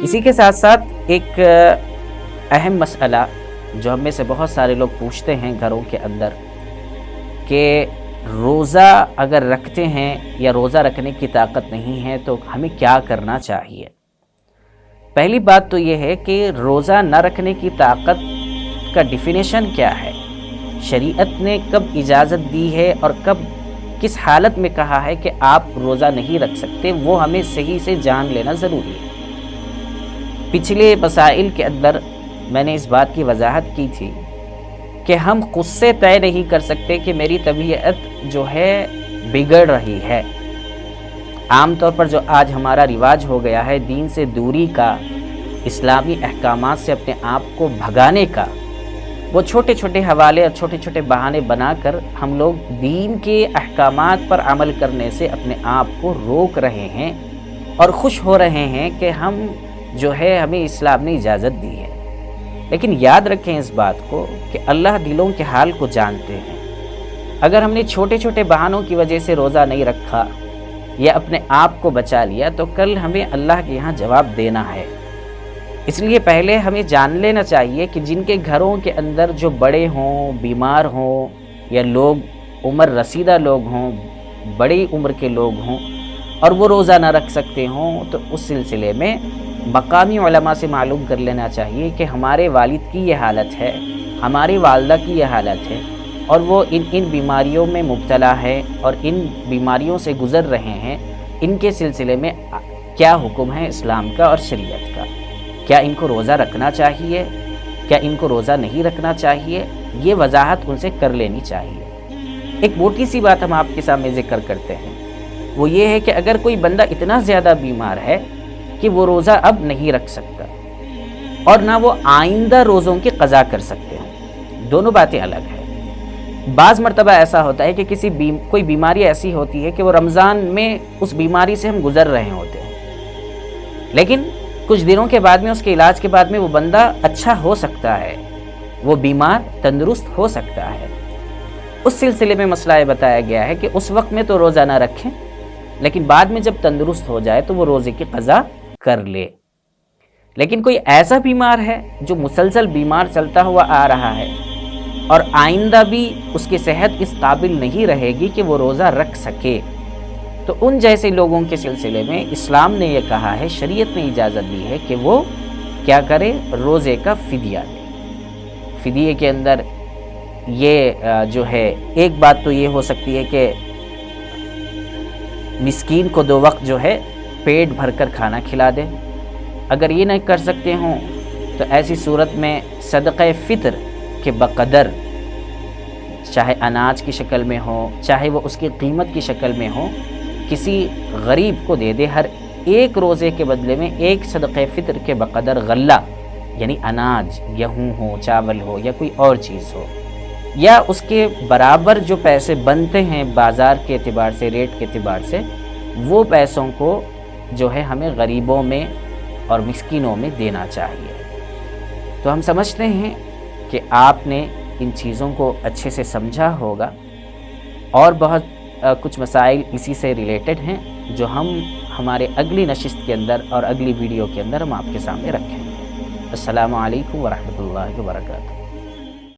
اسی کے ساتھ ساتھ ایک اہم مسئلہ جو ہم میں سے بہت سارے لوگ پوچھتے ہیں گھروں کے اندر کہ روزہ اگر رکھتے ہیں یا روزہ رکھنے کی طاقت نہیں ہے تو ہمیں کیا کرنا چاہیے۔ پہلی بات تو یہ ہے کہ روزہ نہ رکھنے کی طاقت کا ڈیفینیشن کیا ہے، شریعت نے کب اجازت دی ہے اور کب کس حالت میں کہا ہے کہ آپ روزہ نہیں رکھ سکتے، وہ ہمیں صحیح سے جان لینا ضروری ہے۔ پچھلے مسائل کے اندر میں نے اس بات کی وضاحت کی تھی کہ ہم خود سے طے نہیں کر سکتے کہ میری طبیعت جو ہے بگڑ رہی ہے۔ عام طور پر جو آج ہمارا رواج ہو گیا ہے دین سے دوری کا، اسلامی احکامات سے اپنے آپ کو بھگانے کا، وہ چھوٹے چھوٹے حوالے اور چھوٹے چھوٹے بہانے بنا کر ہم لوگ دین کے احکامات پر عمل کرنے سے اپنے آپ کو روک رہے ہیں اور خوش ہو رہے ہیں کہ ہم جو ہے ہمیں اسلام نے اجازت دی ہے۔ لیکن یاد رکھیں اس بات کو کہ اللہ دلوں کے حال کو جانتے ہیں۔ اگر ہم نے چھوٹے چھوٹے بہانوں کی وجہ سے روزہ نہیں رکھا یا اپنے آپ کو بچا لیا تو کل ہمیں اللہ کے یہاں جواب دینا ہے۔ اس لیے پہلے ہمیں جان لینا چاہیے کہ جن کے گھروں کے اندر جو بڑے ہوں، بیمار ہوں یا لوگ عمر رسیدہ لوگ ہوں، بڑی عمر کے لوگ ہوں اور وہ روزہ نہ رکھ سکتے ہوں تو اس سلسلے میں مقامی علماء سے معلوم کر لینا چاہیے کہ ہمارے والد کی یہ حالت ہے، ہماری والدہ کی یہ حالت ہے اور وہ ان بیماریوں میں مبتلا ہے اور ان بیماریوں سے گزر رہے ہیں، ان کے سلسلے میں کیا حکم ہے اسلام کا اور شریعت کا، کیا ان کو روزہ رکھنا چاہیے، کیا ان کو روزہ نہیں رکھنا چاہیے، یہ وضاحت ان سے کر لینی چاہیے۔ ایک موٹی سی بات ہم آپ کے سامنے ذکر کرتے ہیں، وہ یہ ہے کہ اگر کوئی بندہ اتنا زیادہ بیمار ہے کہ وہ روزہ اب نہیں رکھ سکتا اور نہ وہ آئندہ روزوں کی قضا کر سکتے ہیں، دونوں باتیں الگ ہیں۔ بعض مرتبہ ایسا ہوتا ہے کہ کوئی بیماری ایسی ہوتی ہے کہ وہ رمضان میں اس بیماری سے ہم گزر رہے ہوتے ہیں، لیکن کچھ دنوں کے بعد میں اس کے علاج کے بعد میں وہ بندہ اچھا ہو سکتا ہے، وہ بیمار تندرست ہو سکتا ہے۔ اس سلسلے میں مسئلہ یہ بتایا گیا ہے کہ اس وقت میں تو روزہ نہ رکھیں، لیکن بعد میں جب تندرست ہو جائے تو وہ روزے کی قضا کر لے۔ لیکن کوئی ایسا بیمار ہے جو مسلسل بیمار چلتا ہوا آ رہا ہے اور آئندہ بھی اس کی صحت اس قابل نہیں رہے گی کہ وہ روزہ رکھ سکے، تو ان جیسے لوگوں کے سلسلے میں اسلام نے یہ کہا ہے، شریعت نے اجازت دی ہے کہ وہ کیا کرے، روزے کا فدیہ دے۔ فدیے کے اندر یہ جو ہے ایک بات تو یہ ہو سکتی ہے کہ مسکین کو 2 وقت جو ہے پیٹ بھر کر کھانا کھلا دے۔ اگر یہ نہیں کر سکتے ہوں تو ایسی صورت میں صدقہ فطر کے بقدر، چاہے اناج کی شکل میں ہو، چاہے وہ اس کی قیمت کی شکل میں ہو، کسی غریب کو دے دے۔ ہر ایک روزے کے بدلے میں ایک صدقہ فطر کے بقدر غلہ یعنی اناج، گیہوں ہو، چاول ہو یا کوئی اور چیز ہو، یا اس کے برابر جو پیسے بنتے ہیں بازار کے اعتبار سے، ریٹ کے اعتبار سے، وہ پیسوں کو جو ہے ہمیں غریبوں میں اور مسکینوں میں دینا چاہیے۔ تو ہم سمجھتے ہیں کہ آپ نے ان چیزوں کو اچھے سے سمجھا ہوگا، اور بہت کچھ مسائل اسی سے ریلیٹڈ ہیں جو ہم ہمارے اگلی نشست کے اندر اور اگلی ویڈیو کے اندر ہم آپ کے سامنے رکھیں گے۔ السلام علیکم ورحمۃ اللہ وبرکاتہ۔